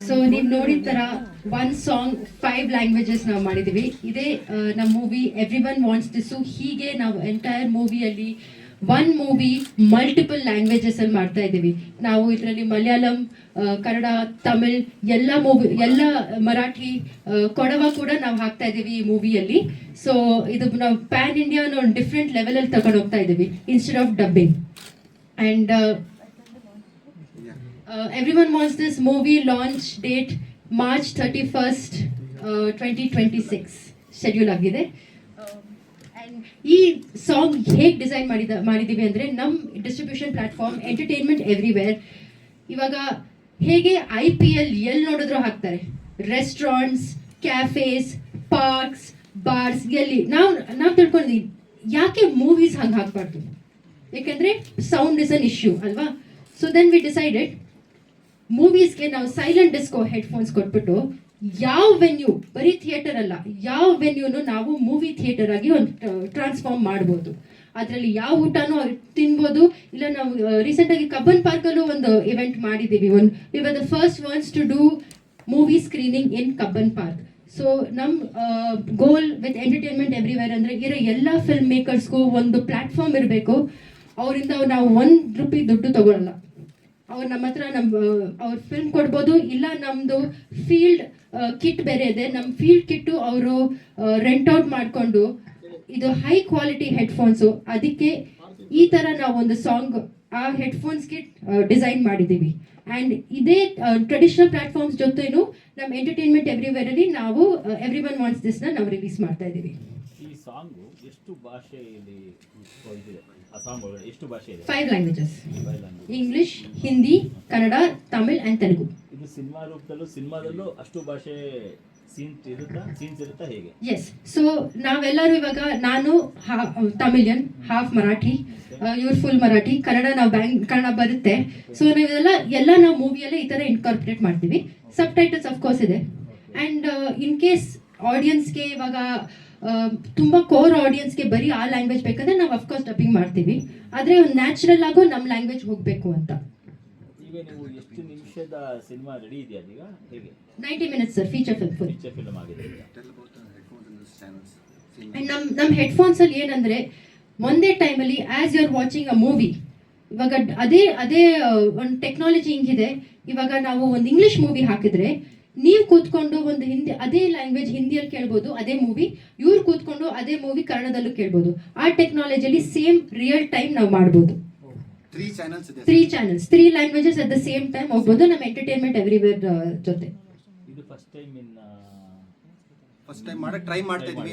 So ನೀವು ನೋಡಿದ ತರ ಒನ್ ಸಾಂಗ್ 5 ಲ್ಯಾಂಗ್ವೇಜಸ್ ನಾವು ಮಾಡಿದೀವಿ. ಇದೇ ನಮ್ಮ movie everyone wants this. ಹೀಗೆ ನಾವು ಎಂಟೈರ್ ಮೂವಿಯಲ್ಲಿ ಒನ್ ಮೂವಿ ಮಲ್ಟಿಪಲ್ ಲ್ಯಾಂಗ್ವೇಜಸ್ ಅಲ್ಲಿ ಮಾಡ್ತಾ ಇದ್ದೀವಿ ನಾವು. ಇದರಲ್ಲಿ ಮಲಯಾಳಂ, ಕನ್ನಡ, ತಮಿಳ್ ಎಲ್ಲ ಎಲ್ಲ ಮರಾಠಿ, ಕೊಡವ ಕೂಡ ನಾವು ಹಾಕ್ತಾ ಇದ್ದೀವಿ ಈ ಮೂವಿಯಲ್ಲಿ. ಸೊ ಇದು ನಾವು ಪ್ಯಾನ್ ಇಂಡಿಯಾ ಒಂದು ಡಿಫ್ರೆಂಟ್ ಲೆವೆಲ್ ಅಲ್ಲಿ ತಗೊಂಡು ಹೋಗ್ತಾ ಇದ್ದೀವಿ instead of dubbing. And everyone wants this movie launch date March 31st 2026 schedule ಆಗಿದೆ. ಈ ಸಾಂಗ್ ಹೇಗೆ ಡಿಸೈನ್ ಮಾಡಿದೀವಿ ಅಂದ್ರೆ ನಮ್ಮ ಡಿಸ್ಟ್ರಿಬ್ಯೂಷನ್ ಪ್ಲಾಟ್ಫಾರ್ಮ್ ಎಂಟರ್ಟೈನ್ಮೆಂಟ್ ಎವ್ರಿವೇರ್ ಇವಾಗ ಹೇಗೆ IPL ಎಲ್ಲಿ ನೋಡಿದ್ರು ಹಾಕ್ತಾರೆ, ರೆಸ್ಟೋರೆಂಟ್ಸ್, ಕ್ಯಾಫೇಸ್, ಪಾರ್ಕ್ಸ್, ಬಾರ್ಸ್ ಎಲ್ಲಿ ನಾವು ತಿಳ್ಕೊಂಡಿದ್ದೀವಿ ಯಾಕೆ ಮೂವೀಸ್ ಹಂಗೆ ಹಾಕ್ಬಾರ್ದು, ಯಾಕೆಂದ್ರೆ ಸೌಂಡ್ ಇಸ್ ಅನ್ ಇಶ್ಯೂ ಅಲ್ವಾ. ಸೊ ದೆನ್ ವಿ ಡಿಸೈಡೆಡ್ ಮೂವೀಸ್ಗೆ ನಾವು ಸೈಲೆಂಟ್ ಡಿಸ್ಕೋ ಹೆಡ್ಫೋನ್ಸ್ ಕೊಟ್ಬಿಟ್ಟು ಯಾವ ವೆನ್ಯೂ, ಬರೀ ಥಿಯೇಟರ್ ಅಲ್ಲ, ಯಾವ ವೆನ್ಯೂನು ನಾವು ಮೂವಿ ಥಿಯೇಟರ್ ಆಗಿ ಒಂದು ಟ್ರಾನ್ಸ್ಫಾರ್ಮ್ ಮಾಡ್ಬೋದು. ಅದರಲ್ಲಿ ಯಾವ ಊಟನೂ ತಿನ್ಬೋದು. ಇಲ್ಲ ನಾವು ರೀಸೆಂಟಾಗಿ ಕಬ್ಬನ್ ಪಾರ್ಕಲ್ಲೂ ಒಂದು ಇವೆಂಟ್ ಮಾಡಿದ್ದೀವಿ. We were the first ones to do movie screening in Cubbon Park. So ನಮ್ಮ ಗೋಲ್ ವಿತ್ ಎಂಟರ್ಟೈನ್ಮೆಂಟ್ ಎವ್ರಿವೇರ್ ಅಂದರೆ ಇರೋ ಎಲ್ಲ ಫಿಲ್ಮ್ ಮೇಕರ್ಸ್ಗೂ ಒಂದು ಪ್ಲ್ಯಾಟ್ಫಾರ್ಮ್ ಇರಬೇಕು. ಅವರಿಂದ ನಾವು ₹1 ದುಡ್ಡು ತಗೊಳ್ಳಲ್ಲ. ಅವ್ರು ನಮ್ಮ ಹತ್ರ ಅವ್ರ ಫಿಲ್ಮ್ ಕೊಡ್ಬೋದು. ಇಲ್ಲ ನಮ್ಮದು ಫೀಲ್ಡ್ ಕಿಟ್ ಬೇರೆ ಇದೆ, ನಮ್ಮ ಫೀಲ್ಡ್ ಕಿಟ್ಟು ಅವರು ರೆಂಟ್ ಔಟ್ ಮಾಡಿಕೊಂಡು ಇದು ಹೈ ಕ್ವಾಲಿಟಿ ಹೆಡ್ಫೋನ್ಸು. ಅದಕ್ಕೆ ಈ ಥರ ನಾವು ಒಂದು ಸಾಂಗ್ ಆ ಹೆಡ್ಫೋನ್ಸ್ಗೆ ಡಿಸೈನ್ ಮಾಡಿದ್ದೀವಿ. ಆ್ಯಂಡ್ ಇದೇ ಟ್ರೆಡಿಷನಲ್ ಪ್ಲಾಟ್ಫಾರ್ಮ್ಸ್ ಜೊತೆನೂ ನಮ್ಮ ಎಂಟರ್ಟೈನ್ಮೆಂಟ್ ಎವ್ರಿವೇರಲ್ಲಿ ನಾವು ಎವ್ರಿ ಒನ್ ವಾಂಟ್ಸ್ ದಿಸ್ನ ನಾವು ರಿಲೀಸ್ ಮಾಡ್ತಾ ಇದ್ದೀವಿ. ಈ ಸಾಂಗು ಎಷ್ಟು ಭಾಷೆಯಲ್ಲಿ ಇದೆ? ಆ ಸಾಂಗ್ ಎಷ್ಟು ಭಾಷೆ ಇದೆ? 5 languages: English, Hindi, Kannada, Tamil and Telugu. ಇದು ಸಿನಿಮಾ ರೂಪದಲ್ಲೂ ಸಿನಿಮಾದಲ್ಲೂ ಅಷ್ಟು ಭಾಷೆ ಸೀನ್ಸ್ ಇರುತ್ತಾ ಹೇಗೆ? ಎಸ್. ಸೊ ನಾವೆಲ್ಲರೂ ಇವಾಗ ನಾನು ತಮಿಳಿಯನ್, ಹಾಫ್ ಮರಾಠಿ, ಇವ್ರು ಫುಲ್ ಮರಾಠಿ, ಕನ್ನಡ ನಾವು ಕನ್ನಡ ಬರುತ್ತೆ. ಸೊ ನಾವೆಲ್ಲ ನಾವು ಮೂವಿಯಲ್ಲೇ ಈ ಥರ ಇನ್ಕಾರ್ಪೊರೇಟ್ ಮಾಡ್ತೀವಿ. ಸಬ್ ಟೈಟಲ್ಸ್ ಅಫ್ಕೋರ್ಸ್ ಇದೆ. ಆ್ಯಂಡ್ ಇನ್ ಕೇಸ್ ಆಡಿಯನ್ಸ್ಗೆ ಇವಾಗ ತುಂಬ ಕೋರ್ ಆಡಿಯನ್ಸ್ಗೆ ಬರೀ ಆ ಲ್ಯಾಂಗ್ವೇಜ್ ಬೇಕಂದ್ರೆ ನಾವು ಅಫ್ಕೋರ್ಸ್ ಡಬ್ಬಿಂಗ್ ಮಾಡ್ತೀವಿ. ಆದರೆ ಒಂದು ನ್ಯಾಚುರಲ್ ಆಗೋ ನಮ್ಮ ಲ್ಯಾಂಗ್ವೇಜ್ ಹೋಗಬೇಕು ಅಂತ. ಈಗ ನೀವು ಎಷ್ಟು ನಿಮಿಷದ ಸಿನಿಮಾ ರೆಡಿ ಇದೆಯಾ ಈಗ? ಹೇಗೆ? 90 ಮಿನಿಟ್ಸ್ ಸರ್, ಫೀಚರ್ ಫಿಲ್ಮ್ ಆಗಿದೆ. ನಮ್ಮ ಹೆಡ್ಫೋನ್ಸ್ ಅಲ್ಲಿ ಏನಂದ್ರೆ ಒಂದೇ ಟೈಮಲ್ಲಿ as you are watching a movie, ಇವಾಗ ಅದೇ ಒಂದು ಟೆಕ್ನಾಲಜಿ ಹಿಂಗಿದೆ. ಇವಾಗ ನಾವು ಒಂದು ಇಂಗ್ಲಿಷ್ ಮೂವಿ ಹಾಕಿದ್ರೆ ನೀವು ಕೂತ್ಕೊಂಡು ಒಂದು ಹಿಂದಿ ಅದೇ ಲ್ಯಾಂಗ್ವೇಜ್ ಹಿಂದಿಯಲ್ಲಿ ಕೇಳ್ಬೋದು ಅದೇ ಮೂವಿ, ಇವ್ರು ಕೂತ್ಕೊಂಡು ಅದೇ ಮೂವಿ ಕನ್ನಡದಲ್ಲೂ ಕೇಳ್ಬೋದು. ಆ ಟೆಕ್ನಾಲಜಿಯಲ್ಲಿ ಸೇಮ್ ರಿಯಲ್ ಟೈಮ್ ನಾವು ಮಾಡ್ಬೋದು. 3 channels 3 languages at the same time ಹೋಗ್ಬೋದು ನಮ್ಮ ಎಂಟರ್ಟೈನ್ಮೆಂಟ್ ಎವ್ರಿವೇರ್ ಜೊತೆ. ಇದು ಫಸ್ಟ್ ಟೈಮ್ ಮಾಡಕ್ಕೆ ಟ್ರೈ ಮಾಡ್ತಾ ಇದ್ವಿ.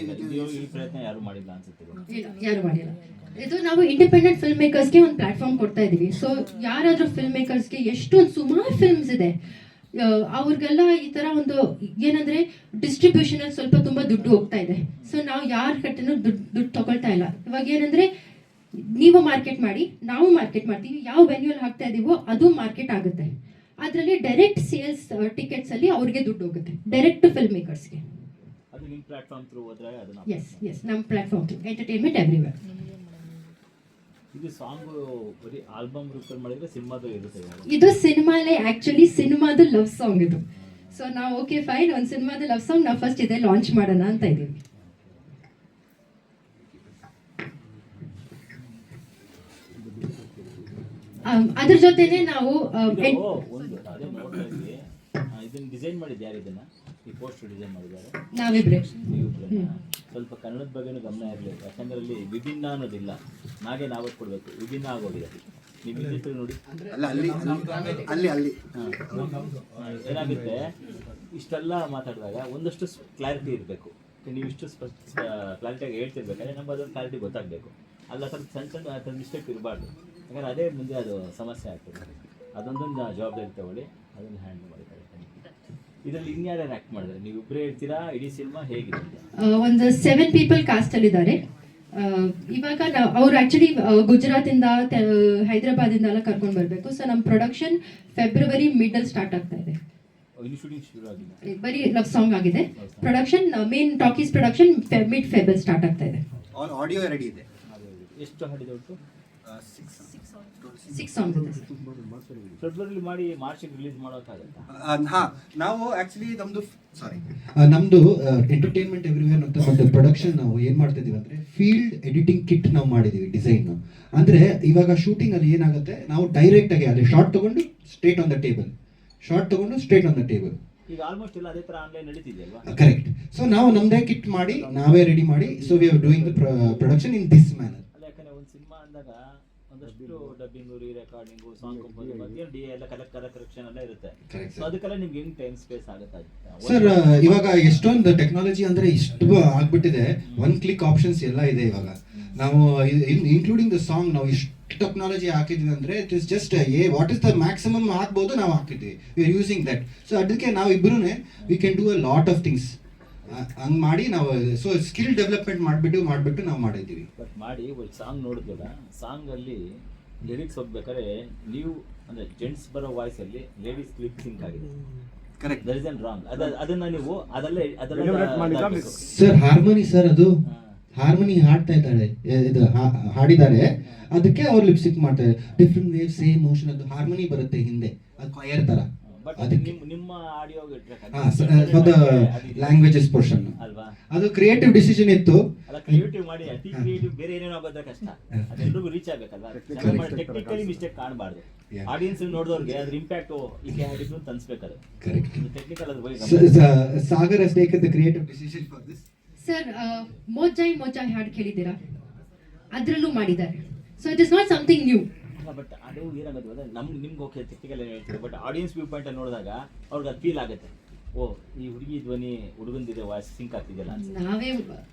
ಈ ಪ್ರಯತ್ನ ಯಾರು ಮಾಡಿಲ್ಲ ಅನ್ಸುತ್ತೆ. ಇಲ್ಲ, ಯಾರು ಮಾಡಿಲ್ಲ. ಇದು ನಾವು ಇಂಡಿಪೆಂಡೆಂಟ್ ಫಿಲ್ಮ್ ಮೇಕರ್ಸ್ಗೆ ಒಂದು ಪ್ಲಾಟ್ಫಾರ್ಮ್ ಕೊಡ್ತಾ ಇದೀವಿ. ಸೊ ಯಾರಾದ್ರೂ ಫಿಲ್ಮ್ ಮೇಕರ್ಸ್ಗೆ ಎಷ್ಟೊಂದು ಸುಮಾರು ಫಿಲ್ಮ್ಸ್ ಇದೆ, ಅವ್ರಿಗೆಲ್ಲ ಈ ತರ ಒಂದು ಏನಂದ್ರೆ ಡಿಸ್ಟ್ರಿಬ್ಯೂಷನ್ ಅಲ್ಲಿ ಸ್ವಲ್ಪ ತುಂಬಾ ದುಡ್ಡು ಹೋಗ್ತಾ ಇದೆ. ಸೊ ನಾವು ಯಾರ ಕಟ್ಟನೂ ದುಡ್ಡು ತಗೊಳ್ತಾ ಇಲ್ಲ. ಇವಾಗ ಏನಂದ್ರೆ ನೀವು ಮಾರ್ಕೆಟ್ ಮಾಡಿ, ನಾವು ಮಾರ್ಕೆಟ್ ಮಾಡ್ತೀವಿ, ಯಾವ ವೆನ್ಯೂಲ್ ಹಾಕ್ತಾ ಇದೀವೋ ಅದು ಮಾರ್ಕೆಟ್ ಆಗುತ್ತೆ. ಅದರಲ್ಲಿ ಡೈರೆಕ್ಟ್ ಸೇಲ್ಸ್ ಟಿಕೆಟ್ಸ್ ಅಲ್ಲಿ ಅವ್ರಿಗೆ ದುಡ್ಡು ಹೋಗುತ್ತೆ, ಡೈರೆಕ್ಟ್ ಫಿಲ್ಮ್ ಮೇಕರ್ಸ್ಗೆ. ಅದು ನಿಮ್ಮ ಪ್ಲಾಟ್ಫಾರ್ಮ್ ಥ್ರೂ ಹೋದ್ರೆ ಅದನ್ನ ಎಸ್ ನಮ್ಮ ಪ್ಲಾಟ್ಫಾರ್ಮ್ ಥ್ರೂ ಎಂಟರ್ಟೈನ್ಮೆಂಟ್ ಎವ್ರಿವೇರ್. ಇದು ಸಾಂಗ್ ಬರೀ ಆಲ್ಬಮ್ ರೂಪದಲ್ಲಿ ಮಾಡಿದ್ರೆ ಸಿನಿಮಾದು ಇರುತ್ತೆ? ಇದು ಸಿನಿಮಾಲೇ ಆಕ್ಚುಲಿ ಸಿನಿಮಾದ ಲವ್ ಸಾಂಗ್ ಇದು. ಸೊ ನಾವು ಓಕೆ ಫೈನ್, ಒಂದು ಸಿನಿಮಾದ ಲವ್ ಸಾಂಗ್ ನಾವು ಫಸ್ಟ್ ಇದೆ ಲಾಂಚ್ ಮಾಡೋಣ ಅಂತ ಇದ್ದೀವಿ. ಅದ್ರ ಜೊತೆನೆ ನಾವು ಇದನ್ನ ಡಿಸೈನ್ ಮಾಡಿದ್ದು ಯಾರು? ಇದನ್ನ ಈ ಪೋಸ್ಟ್ ಡಿಸೈನ್ ಮಾಡಿದ್ದಾರೆ ನಾವಿಬ್ರೆ. ಸ್ವಲ್ಪ ಕನ್ನಡದ ಬಗ್ಗೆನೂ ಗಮನ ಇರಲಿ, ಯಾಕಂದ್ರೆ ಅಲ್ಲಿ ವಿಭಿನ್ನ ಅನ್ನೋದಿಲ್ಲ, ನಾವೇ ನಾವತ್ತು ಕೊಡಬೇಕು, ವಿಭಿನ್ನ ಆಗೋಗಿದೆ. ನೀವು ಇಲ್ಲಿ ನೋಡಿ ಏನಾಗುತ್ತೆ, ಇಷ್ಟೆಲ್ಲ ಮಾತಾಡಿದಾಗ ಒಂದಷ್ಟು ಕ್ಲಾರಿಟಿ ಇರಬೇಕು. ನೀವು ಇಷ್ಟು ಕ್ಲಾರಿಟಿಯಾಗಿ ಹೇಳ್ತಿರ್ಬೇಕಾದ್ರೆ ನಮ್ಗೆ ಅದೊಂದು ಕ್ಲಾರಿಟಿ ಗೊತ್ತಾಗಬೇಕು. ಅಲ್ಲ ಸ್ವಲ್ಪ ಸಣ್ಣ ಮಿಸ್ಟೇಕ್ ಇರಬಾರ್ದು, ಯಾಕಂದರೆ ಅದೇ ಮುಂದೆ ಅದು ಸಮಸ್ಯೆ ಆಗ್ತದೆ. ಅದೊಂದೊಂದು ಜವಾಬ್ದಾರಿ ತಗೊಳ್ಳಿ, ಅದನ್ನು ಹ್ಯಾಂಡಲ್ ಮಾಡಿ. ಇದರಲ್ಲಿ ಇನ್ಯಾರು ಆಕ್ಟ್ ಮಾಡಿದ್ರೆ ನೀವು ಇಬ್ಬರೇ ಹೇಳ್ತೀರಾ? ಇಡೀ ಸಿನಿಮಾ ಹೇಗಿದೆ? ಒಂದು 7 ಪೀಪಲ್ ಕಾಸ್ಟ್ ಅಲ್ಲಿ ಇದ್ದಾರೆ. ಇವಾಗ ಅವ್ರು ಆಕ್ಚುಲಿ ಗುಜರಾತ್ ಇಂದ ಹೈದರಾಬಾದ್ ಇಂದ ಎಲ್ಲ ಕರ್ಕೊಂಡು ಬರಬೇಕು. ಸೊ ನಮ್ಮ ಪ್ರೊಡಕ್ಷನ್ ಫೆಬ್ರವರಿ ಮಿಡಲ್ ಸ್ಟಾರ್ಟ್ ಆಗ್ತಾ ಇದೆ. ಬರೀ ಲವ್ ಸಾಂಗ್ ಆಗಿದೆ. Production main talkies production mid February start ಆಗ್ತಾ ಇದೆ. ಆಡಿಯೋ ರೆಡಿ ಇದೆ. ಎಷ್ಟು ಹಾಡಿದೆ ಒಟ್ಟು? 6 6 ಸಾಂಗ್ಸ್ ಇದೆ ಸರ್. ಫೆಬ್ರವರಿ ಮಾಡಿ ಮಾರ್ಚಿಗೆ ರಿಲೀಸ್ ಮಾಡೋಕ್ಕಾಗತ್ತಾ? ಹಾ, ನಾವು ಆಕ್ಚುಲಿ ಸಾರಿ ನಮ್ದು ಎಂಟರ್ಟೈನ್ಮೆಂಟ್ ಎವ್ರಿವೇರ್ ಅಂತ ಒಂದು ಪ್ರೊಡಕ್ಷನ್ ನಾವು ಏನ್ ಮಾಡ್ತಾ ಇದೀವಿ ಅಂದ್ರೆ ಫೀಲ್ಡ್ ಎಡಿಟಿಂಗ್ ಕಿಟ್ ನಾವು ಮಾಡಿದೀವಿ ಡಿಸೈನ್. ಅಂದ್ರೆ ಇವಾಗ ಶೂಟಿಂಗ್ ಅಲ್ಲಿ ಏನಾಗುತ್ತೆ, ನಾವು ಡೈರೆಕ್ಟ್ ಆಗಿ ಅಲ್ಲಿ ಶಾರ್ಟ್ ತಗೊಂಡು straight on the table, short ತಗೊಂಡು ಸ್ಟ್ರೇಟ್ ಆನ್ ದ ಟೇಬಲ್. ಈಗ ಆಲ್ಮೋಸ್ಟ್ ಎಲ್ಲ ಅದೇ ತರ ಆನ್ಲೈನ್ ನಡೀತಿದೆಯಲ್ವಾ? ಕರೆಕ್ಟ್. ಸೊ ನಾವು ನಮ್ದೇ ಕಿಟ್ ಮಾಡಿ ನಾವೇ ರೆಡಿ ಮಾಡಿ, so we are doing the production in this manner. ಅಲ್ಲ, ಯಾಕಂದ್ರೆ ಒಂದು ಸಿನಿಮಾ ಅಂದಾಗ ಒಂದಷ್ಟು ಡಬ್ಬಿಂಗು, ರೀ ರೆಕಾರ್ಡಿಂಗು, ಸಾಂಗ್ ಕಂಪೋಸ್ ಮತ್ತೆ ಡಿ ಎಲ್ಲ ಕರೆಕ್ಷನ್ ಎಲ್ಲ ಇರುತ್ತೆ. Correct, ಸೊ ಅದಕ್ಕೆಲ್ಲ ನಿಮ್ಗೆ ಹೆಂಗ್ ಟೈಮ್ ಸ್ಪೇಸ್ ಆಗುತ್ತೆ? ಸರ್ ಇವಾಗ ಎಷ್ಟೊಂದು ಟೆಕ್ನಾಲಜಿ ಅಂದ್ರೆ ಇಷ್ಟು ಆಗ್ಬಿಟ್ಟಿದೆ, ಒನ್ ಕ್ಲಿಕ್ ಆಪ್ಷನ್ಸ್ ಎಲ್ಲ ಇದೆ ಇವಾಗ. ನಾವು ಇನ್ಕ್ಲೂಡಿಂಗ್ ದ ಸಾಂಗ್ ನಾವು ಇಷ್ಟು ಟೆಕ್ನಾಲಜಿ ಹಾಕಿದ್ವಿ ಅಂದ್ರೆ it is just what is the maximum ಹಾಕ್ಬೋದು ನಾವು ಹಾಕಿದ್ವಿ. We are using that. So ಅದಕ್ಕೆ ನಾವು ಇಬ್ರು we can do a lot of things ಹಂಗ್ ಮಾಡಿ ನಾವು ಸೊ ಸ್ಕಿಲ್ ಡೆವಲಪ್ಮೆಂಟ್ ಮಾಡ್ಬಿಟ್ಟು ನಾವು ಮಾಡಿದ್ದೀವಿ. ಬಟ್ ಮಾಡಿ ಒಂದು ಸಾಂಗ್ ನೋಡಿದ್ವಲ್ಲ, ಸಾಂಗ್ ಅಲ್ಲಿ ಲಿರಿಕ್ಸ್ ಹೋಗ್ಬೇಕಾದ್ರೆ ನೀವು ಅಂದ್ರೆ ಜೆಂಟ್ಸ್ ಬರೋ ವಾಯ್ಸ್ ಅಲ್ಲಿ ಲೇಡೀಸ್ ಲಿಪ್ ಸಿಂಕ್ ಆಗಿದೆ. Correct. There is an wrong. ಅದನ್ನ ನೀವು ಅದೆಲ್ಲ ಸರ್ ಹಾರ್ಮೋನಿ ಸರ್, ಅದು ಹಾರ್ಮೋನಿ ಹಾಡ್ತಾ ಇದ್ದಾಳೆ, ಇದು ಹಾಡಿದ್ದಾರೆ, ಅದಕ್ಕೆ ಅವ್ರು ಲಿಪ್ಸಿಕ್ ಮಾಡ್ತಾರೆ. ಡಿಫ್ರೆಂಟ್ ವೇವ್ ಸೇಮ್ ಮೋಷನ್, ಅದು ಹಾರ್ಮೋನಿ ಬರುತ್ತೆ ಹಿಂದೆ, ಅದು ಕ್ವಯರ್ ತರ. ಬಟ್ ಅದಕ್ಕೆ ನಿಮ್ಮ ಆಡಿಯೋ ಲ್ಯಾಂಗ್ವೇಜಸ್ ಪೋರ್ಷನ್ ಅಲ್ವಾ? ಅದು ಕ್ರಿಯೇಟಿವ್ ಡಿಸಿಷನ್ ಇತ್ತು. ಅಲ್ಲ, ಕ್ರಿಯೇಟಿವ್ ಮಾಡಿ ಅತಿ ಕ್ರಿಯೇಟಿವ್ ಬೇರೆ ಏನೇನೋ ಆಗೋದ್ರೆ ಕಷ್ಟ. ಅದೆಲ್ಲರಿಗೂ ರೀಚ್ ಆಗ್ಬೇಕಲ್ಲ. ಟೆಕ್ನಿಕಲಿ ಮಿಸ್ಟೇಕ್ ಕಾಣಬಾರ್ದು. ಆಡಿಯನ್ಸ್ ನೋಡಿದವ್ರಿಗೆ ಅದ್ರ ಇಂಪ್ಯಾಕ್ಟ್ ಹೀಗೆ ಹಾಡಿದ್ರು ಅಂತ ಅನ್ಸ್ಬೇಕಾದ್ರೆ ಟೆಕ್ನಿಕಲ್ ಅದ್ರ ಬಗ್ಗೆ. Sagar has taken the creative decision for this. Sir ಮೋಜಾಯ್ ಮೋಜಾಯ್ ಹಾಡು ಕೇಳಿದ್ದೀರಾ? ಅದರಲ್ಲೂ ಮಾಡಿದ್ದಾರೆ. So it is not something new. But ಅದು ಏನಾಗುತ್ತೆ ಅಂದ್ರೆ ನಿಮ್ಗೆ ಓಕೆ ಟೆಕ್ನಿಕಲ್ ಏನು ಹೇಳ್ತೀವಿ, ಬಟ್ ಆಡಿಯನ್ಸ್ ವ್ಯೂ ಪಾಯಿಂಟ್ ಅಲ್ಲಿ ನೋಡಿದಾಗ ಅವ್ರಿಗೆ ಅದು ಫೀಲ್ ಆಗುತ್ತೆ, ಓ ಈ ಹುಡುಗಿ ಧ್ವನಿ ಹುಡುಗಂದಿದೆ ವಾಯ್ಸ್ ಸಿಂಕ್ ಆಗ್ತಿದೆಯಲ್ಲ ಅಂತ. ನಾವೇ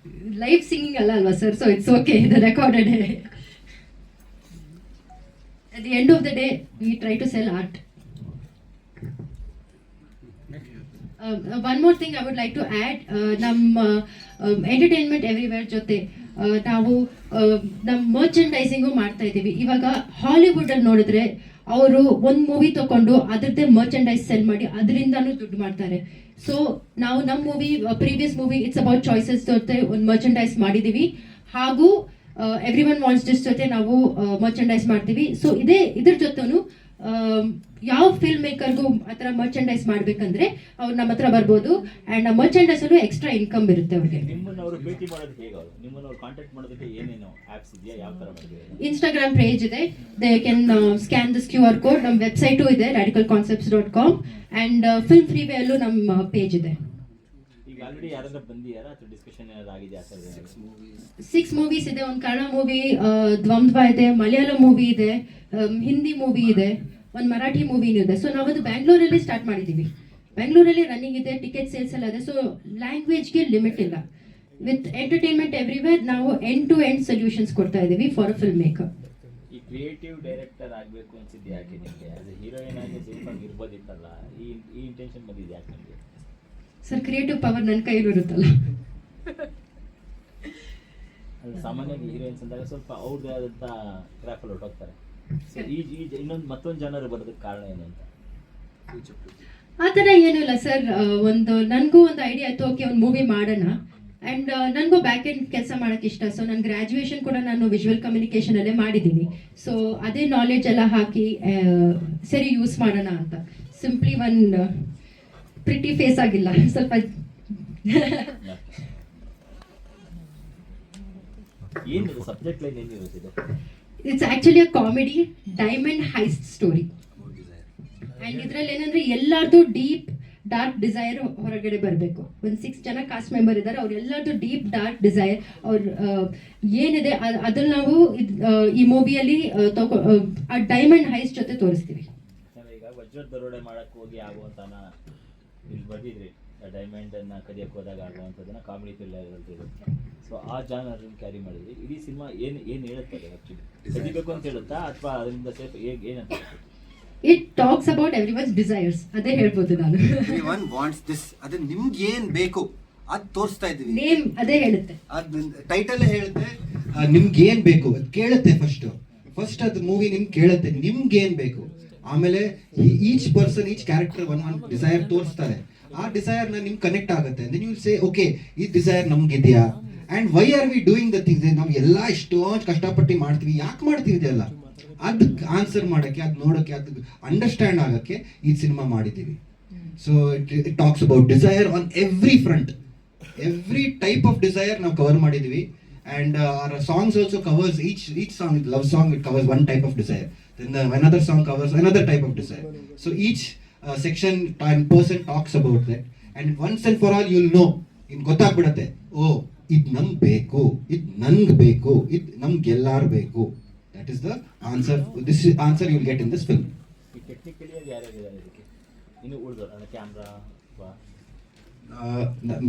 ಲೈವ್ ಸಿಂಗಿಂಗ್ ಅಲ್ವಾ sir, so it's okay, the recorded. At the end of the day we try to sell art. One more thing I would like to add, ನಮ್ಮ ಎಂಟರ್ಟೈನ್ಮೆಂಟ್ ಎವ್ರಿವೇರ್ ಜೊತೆ ನಾವು ನಮ್ಮ ಮರ್ಚೆಂಡೈಸಿಂಗು ಮಾಡ್ತಾ ಇದ್ದೀವಿ. ಇವಾಗ ಹಾಲಿವುಡಲ್ಲಿ ನೋಡಿದ್ರೆ ಅವರು ಒಂದು ಮೂವಿ ತಗೊಂಡು ಅದರದ್ದೇ ಮರ್ಚೆಂಡೈಸ್ ಸೆಲ್ ಮಾಡಿ ಅದರಿಂದನೂ ದುಡ್ಡು ಮಾಡ್ತಾರೆ. ಸೊ ನಾವು ನಮ್ಮ movie previous movie it's about choices ಜೊತೆ ಒಂದು ಮರ್ಚೆಂಡೈಸ್ ಮಾಡಿದ್ದೀವಿ, ಹಾಗೂ ಎವ್ರಿ ಒನ್ ವಾಂಟ್ಸ್ ದಿಸ್ ಜೊತೆ ನಾವು ಮರ್ಚೆಂಡೈಸ್ ಮಾಡ್ತೀವಿ. ಸೊ ಇದ್ರ ಜೊತೆನೂ ಯಾವ ಫಿಲ್ಮ್ ಮೇಕರ್ಗೂ ಆ ಥರ ಮರ್ಚೆಂಡೈಸ್ ಮಾಡ್ಬೇಕಂದ್ರೆ ಅವ್ರು ನಮ್ಮ ಹತ್ರ ಬರ್ಬೋದು, ಆ್ಯಂಡ್ ಆ ಮರ್ಚೆಂಡೈಸಲ್ಲೂ ಎಕ್ಸ್ಟ್ರಾ ಇನ್ಕಮ್ ಇರುತ್ತೆ ಅವ್ರಿಗೆ. ನಿಮ್ಮನ್ನ ಅವರು ಭೇಟಿ ಮಾಡೋದು ಹೇಗೆ? ಅವರು ನಿಮ್ಮನ್ನ ಅವ್ರು ಕಾಂಟ್ಯಾಕ್ಟ್ ಮಾಡೋದಕ್ಕೆ ಏನೇನು ಆ್ಯಪ್ಸ್ ಇದೆಯಾ, ಯಾವ ಥರ ಮಾಡಿದ್ದೀವಿ? ಇನ್ಸ್ಟಾಗ್ರಾಮ್ ಪೇಜ್ ಇದೆ, they can scan this QR code. ನಮ್ಮ ವೆಬ್ಸೈಟು ಇದೆ radicalconcepts.com, ಆ್ಯಂಡ್ ಫಿಲ್ಮ್ ಫ್ರೀವೇ ಅಲ್ಲೂ ನಮ್ಮ ಪೇಜ್ ಇದೆ. ಈಗ ಆಲ್ರೆಡಿ ಯಾರಾದ್ರೂ ಬಂದಿದ್ದಾರಾ ಅಥವಾ ಡಿಸ್ಕಷನ್ ಏನಾದ್ರು ಆಗಿದೆ? ಆ ಥರ 6 ಮೂವೀಸ್ ಇದೆ. ಒಂದು ಕನ್ನಡ ಮೂವಿ, ದ್ವಂದ್ವ ಇದೆ, ಮಲಯಾಳಂ ಮೂವಿ ಇದೆ, ಹಿಂದಿ ಮೂವಿ ಇದೆ, ಒಂದು ಮರಾಠಿ ಮೂವಿನೂ ಇದೆ. ಸೊ ನಾವದು ಬ್ಯಾಂಗ್ಳೂರಲ್ಲಿ ಸ್ಟಾರ್ಟ್ ಮಾಡಿದ್ದೀವಿ. ಬ್ಯಾಂಗ್ಳೂರಲ್ಲಿ ರನ್ನಿಂಗ್ ಇದೆ, ಟಿಕೆಟ್ ಸೇಲ್ಸ್ ಎಲ್ಲ ಇದೆ. ಸೊ ಲ್ಯಾಂಗ್ವೇಜ್ಗೆ ಲಿಮಿಟ್ ಇಲ್ಲ. ವಿತ್ ಎಂಟರ್ಟೈನ್ಮೆಂಟ್ ಎವ್ರಿವೇರ್ ನಾವು ಎಂಡ್ ಟು ಎಂಡ್ ಸೊಲ್ಯೂಷನ್ಸ್ ಕೊಡ್ತಾ ಇದ್ದೀವಿ ಫಾರ್ ಅ ಫಿಲ್ಮ್ ಮೇಕರ್. ಈ ಕ್ರಿಯೇಟಿವ್ ಡೈರೆಕ್ಟರ್ ಆಗಬೇಕು ಅನ್ಸಿದ್ದು ಯಾಕೆ ನಿಮಗೆ? ಆಸ್ ಎ ಹೀರೋಯಿನ್ ಆಗಿ ಸೇಫಾಗಿ ಇರ್ಬೋದಿತ್ತಲ್ಲ, ಈ ಇಂಟೆನ್ಷನ್ ಬಂದಿದೆ ಯಾಕೆ ನಿಮಗೆ? ಸರ್ ಕ್ರಿಯೇಟಿವ್ ಪವರ್ ನನ್ನ ಕೈಲೂ ಇರುತ್ತಲ್ಲ. ಅದು ಸಾಮಾನ್ಯವಾಗಿ ಹೀರೋಯಿನ್ಸ್ ಅಂದಾಗ ಸ್ವಲ್ಪ ಅವ್ರದ್ದೇ ಆದಂಥ ಕ್ರಾಫಲ್ಲಿ ಹೊರಟೋಗ್ತಾರೆ. ಸೊ ಈ ಮತ್ತೊಂದು ಜನರು ಬರೋದಕ್ಕೆ ಕಾರಣ ಏನು ಅಂತ? ಆ ಥರ ಏನೂ ಇಲ್ಲ ಸರ್. ನನಗೂ ಒಂದು ಐಡಿಯಾ ಆಯಿತು, ಓಕೆ ಒಂದು ಮೂವಿ ಮಾಡೋಣ. ಆ್ಯಂಡ್ ನನಗೂ ಬ್ಯಾಕ್ ಎಂಡ್ ಕೆಲಸ ಮಾಡೋಕ್ಕೆ ಇಷ್ಟ. ಸೊ ನನ್ನ ಗ್ರ್ಯಾಜುಯೇಷನ್ ಕೂಡ ನಾನು ವಿಜುವಲ್ ಕಮ್ಯುನಿಕೇಷನಲ್ಲೇ ಮಾಡಿದ್ದೀನಿ. ಸೊ ಅದೇ ನಾಲೆಜ್ ಎಲ್ಲ ಹಾಕಿ ಸರಿ ಯೂಸ್ ಮಾಡೋಣ ಅಂತ. ಸಿಂಪ್ಲಿ ಒಂದು ಪ್ರಿಟಿ ಫೇಸ್ ಆಗಿಲ್ಲ, ಸ್ವಲ್ಪ ಏನಿದೆ ಸಬ್ಜೆಕ್ಟ್ ಲೈನ್ ಏನಿರುತ್ತೆ? It's actually a comedy diamond heist story. And ಇದರಲ್ಲಿ ಏನಂದರೆ ಎಲ್ಲರದು ಡೀಪ್ ಡಾರ್ಕ್ ಡಿಸೈರ್ ಹೊರಗಡೆ ಬರಬೇಕು. ಒಂದು 6 ಜನ ಕಾಸ್ಟ್ ಮೆಂಬರ್ ಇದ್ದಾರೆ, ಅವ್ರೆಲ್ಲರದು ಡೀಪ್ ಡಾರ್ಕ್ ಡಿಸೈರ್ ಅವ್ರ ಏನಿದೆ ಅದನ್ನು ನಾವು ಈ ಮೂವಿಯಲ್ಲಿ ಆ ಡೈಮಂಡ್ ಹೈಸ್ಟ್ ಜೊತೆ ತೋರಿಸ್ತೀವಿ. ಈಗ ವಜ್ರದ ದರೋಡೆ ಮಾಡಕ್ಕೆ ಹೋಗಿ ಆಗುವಂತನ ಇಲ್ಲಿ ಬರ್ದಿದ್ರಿ, ಡೈಮಂಡ್ ಅನ್ನ ಕದಿಯಕ್ಕೆ ಹೋದಾಗ ಆಗುವಂಥದ್ದನ್ನ ಕಾಮಿಡಿ ಥ್ರಿಲ್ಲರ್ ಇರುತ್ತೆ. ಸೊ ಆ ಜಾನರನ್ನು ಕ್ಯಾರಿ ಮಾಡಿದ್ರಿ. ಇಡೀ ಸಿನಿಮಾ ಏನು ಹೇಳುತ್ತೆ ಆ್ಯಕ್ಚುಲಿ? ಕದಿಬೇಕು ಅಂತ ಹೇಳುತ್ತಾ ಅಥವಾ ಅದರಿಂದ ಸೇಫ್ ಏನಂತ? ಇಟ್ ಟಾಕ್ಸ್ ಅಬೌಟ್ ಎವ್ರಿವನ್ಸ್ ಡಿಸೈರ್ಸ್, ಅದೇ ಹೇಳ್ಬೋದು ನಾನು. ಎವ್ರಿವನ್ ವಾಂಟ್ಸ್ ದಿಸ್, ಅದು ನಿಮ್ಗೆ ಏನು ಬೇಕು ಅದು ತೋರಿಸ್ತಾ ಇದ್ದೀವಿ. ನೇಮ್ ಅದೇ ಹೇಳುತ್ತೆ, ಅದು ಟೈಟಲ್ ಹೇಳುತ್ತೆ. ನಿಮ್ಗೆ ಏನ್ ಬೇಕು ಅದು ಕೇಳುತ್ತೆ. ಫಸ್ಟ್ ಅದು ಮೂವಿ ನಿಮ್ಗೆ ಕೇಳುತ್ತೆ ನಿಮ್ಗೆ ಏನ್ ಬೇಕು. ಆಮೇಲೆ each person each character one desire ತೋರಿಸ್ತಾರೆ. ಆ ಡಿಸೈರ್ ನಿಮ್ಗೆ ಕನೆಕ್ಟ್ ಆಗುತ್ತೆ. Then you will say okay ಈ ಡಿಸೈರ್ ನಮ್ಗಿದೆಯಾ, and why are we doing the things. ನಾವು ಎಲ್ಲ ಇಷ್ಟೊಂದು ಕಷ್ಟಪಟ್ಟು ಮಾಡ್ತೀವಿ, ಯಾಕೆ ಮಾಡ್ತೀವಿ ಇದೆಲ್ಲ? ಅದಕ್ಕೆ ಆನ್ಸರ್ ಮಾಡೋಕ್ಕೆ, ಅದು ನೋಡೋಕ್ಕೆ, ಅದು ಅಂಡರ್ಸ್ಟ್ಯಾಂಡ್ ಆಗೋಕ್ಕೆ ಈ ಸಿನಿಮಾ ಮಾಡಿದ್ದೀವಿ. So it talks about desire on every front, every type of desire ನಾವು ಕವರ್ ಮಾಡಿದ್ದೀವಿ. And our songs also covers each song, love song, it covers one type of desire, then another song covers another type of desire. So each section and person talks about that, and once and for all you'll know, in ಗೊತ್ತಾಗ್ಬಿಡತ್ತೆ, ಓ ಇದು ನಮ್ಗೆ ಬೇಕು, ಇದು ನಂಗೆ ಬೇಕು, ಇದು ನಮ್ಗೆಲ್ಲಾರು ಬೇಕು. That is the answer. This answer you will get in this film. ಈ ಟೆಕ್ನಿಕಲಿ ಯಾರ್ಯಾರಿದ್ದಾರೆ ಇದಕ್ಕೆ ಇನ್ನು ಉಳಿದವರು? ಕ್ಯಾಮ್ರಾ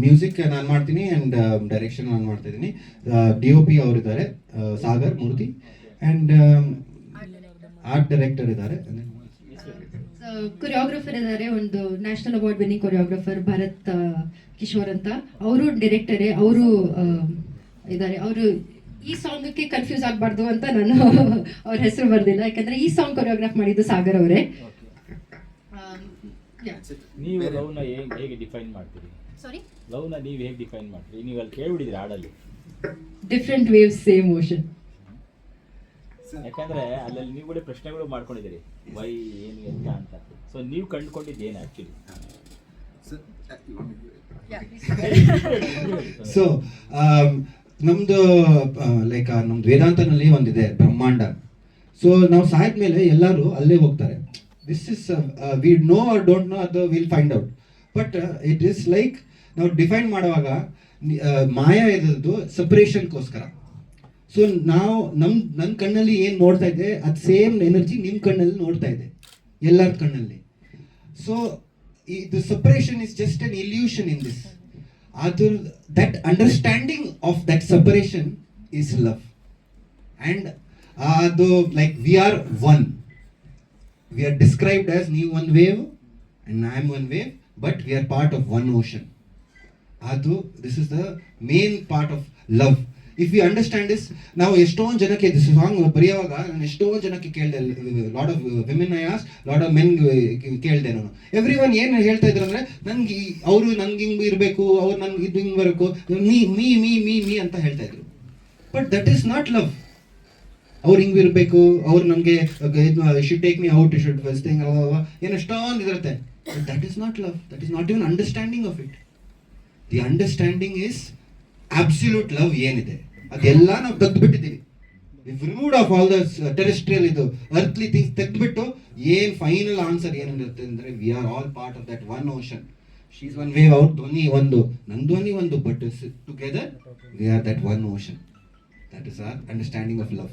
ಮ್ಯೂಸಿಕ್ ನಾನು ಮಾಡ್ತೀನಿ ಆ್ಯಂಡ್ ಡೈರೆಕ್ಷನ್ ನಾನು ಮಾಡ್ತಾ ಇದ್ದೀನಿ. DOP ಅವರಿದ್ದಾರೆ, Sagar Murthy, and art director ಇದ್ದಾರೆ. ಕೊರಿಯೋಗ್ರಫರ್ ಇದ್ದಾರೆ, ಒಂದು national award winning choreographer Bharat Kishore ಅಂತ, ಅವರು ಡೈರೆಕ್ಟರೇ, ಅವರು ಇದ್ದಾರೆ. ಅವರು ಈ ಸಾಂಗಕ್ಕೆ ಕನ್ಫ್ಯೂಸ್ ಆಗಬಾರ್ದು ಅಂತ ನಾನು ಅವ್ರ ಹೆಸರು ಬರ್ದಿಲ್ಲ, ಯಾಕಂದ್ರೆ ಈ ಸಾಂಗ್ ಕೊರಿಯೋಗ್ರಾಫ್ ಮಾಡಿದ್ದು ಸಾಗರ್ ಅವರೇ. ನೀವು ಲವ್ನ ಹೇಗೆ ಡಿಫೈನ್ ಮಾಡ್ತೀರಿ? ಸಾರಿ, ಲವ್ನ ನೀವು ಹೇಗೆ ಡಿಫೈನ್ ಮಾಡ್ತೀರಿ? ನೀವು ಅಲ್ಲಿ ಕೇಳ್ಬಿಟ್ಟಿದ್ರಿ ಹಾಡಲ್ಲಿ, ಡಿಫ್ರೆಂಟ್ ವೇವ್ಸ್ ಸೇಮ್ ಓಷನ್. ಯಾಕಂದ್ರೆ ಅಲ್ಲಲ್ಲಿ ನೀವು ಕೂಡ ಪ್ರಶ್ನೆಗಳು ಮಾಡ್ಕೊಂಡಿದ್ದೀರಿ, ವೈ ಏನು ಎಂತ ಅಂತ. ಸೊ ನೀವು ಕಂಡುಕೊಂಡಿದ್ದು ಏನು ಆ್ಯಕ್ಚುಲಿ? ಸೊ ನಮ್ದು ಲೈಕ್ ನಮ್ದು ವೇದಾಂತನಲ್ಲಿ ಒಂದಿದೆ ಬ್ರಹ್ಮಾಂಡ. ಸೊ ನಾವು ಸಾಯ್ದ್ಮೇಲೆ ಎಲ್ಲರೂ ಅಲ್ಲೇ ಹೋಗ್ತಾರೆ. This is we know or don't know, ಅದು will find out. But it is like ನಾವು ಡಿಫೈನ್ ಮಾಡುವಾಗ ಮಾಯಾ ಇರೋದು ಸಪ್ರೇಷನ್ಗೋಸ್ಕರ. ಸೊ ನಾವು ನನ್ನ ಕಣ್ಣಲ್ಲಿ ಏನು ನೋಡ್ತಾ ಇದೆ, ಅದು ಸೇಮ್ ಎನರ್ಜಿ ನಿಮ್ಮ ಕಣ್ಣಲ್ಲಿ ನೋಡ್ತಾ ಇದೆ, ಎಲ್ಲರ ಕಣ್ಣಲ್ಲಿ. So the separation is just an illusion in this. That understanding of that separation is love. And like we are one. We are described as you one wave and I am one wave, but we are part of one ocean. This is the main part of love. If we understand this, ನಾವು ಎಷ್ಟೊಂದು ಜನಕ್ಕೆ this song ಬರೆಯುವಾಗ ನಾನು ಎಷ್ಟೊಂದು ಜನಕ್ಕೆ ಕೇಳಿದೆ, lot of women I as, lot of men ಕೇಳಿದೆ ನಾನು. ಎವ್ರಿ ಒನ್ ಏನು ಹೇಳ್ತಾ ಇದ್ರು ಅಂದರೆ, ನನಗೆ ಅವರು ನನ್ಗೆ ಹಿಂಗೆ ಇರಬೇಕು, ಅವ್ರು ನನ್ಗೆ ಇದು ಹಿಂಗೆ ಬರಬೇಕು, me me me me me ಅಂತ ಹೇಳ್ತಾ ಇದ್ರು. But that is not love. ಅವ್ರು ಹಿಂಗೆ ಇರಬೇಕು, ಅವ್ರು ನನಗೆ should take me out, should first thing, ಏನು ಎಷ್ಟೊಂದು ಇರುತ್ತೆ. That is not love. That is not even understanding of it. The understanding is absolute love ಏನಿದೆ ಅದೆಲ್ಲ ನಾವು ತೆಗೆದುಬಿಟ್ಟಿದ್ದೀವಿ. Removed of all the terrestrial ಇದು ಅರ್ಥ್ಲಿ ಥಿಂಗ್ಸ್ ತೆಗೆದುಬಿಟ್ಟು ಏನು ಫೈನಲ್ ಆನ್ಸರ್ ಏನಿರುತ್ತೆ ಅಂದರೆ, we are all part of that one ocean. She is one wave, ಅವ್ರ ಧ್ವನಿ ಒಂದು, ನನ್ನ ಧ್ವನಿ ಒಂದು, but together we are that one ocean. That is our understanding of love.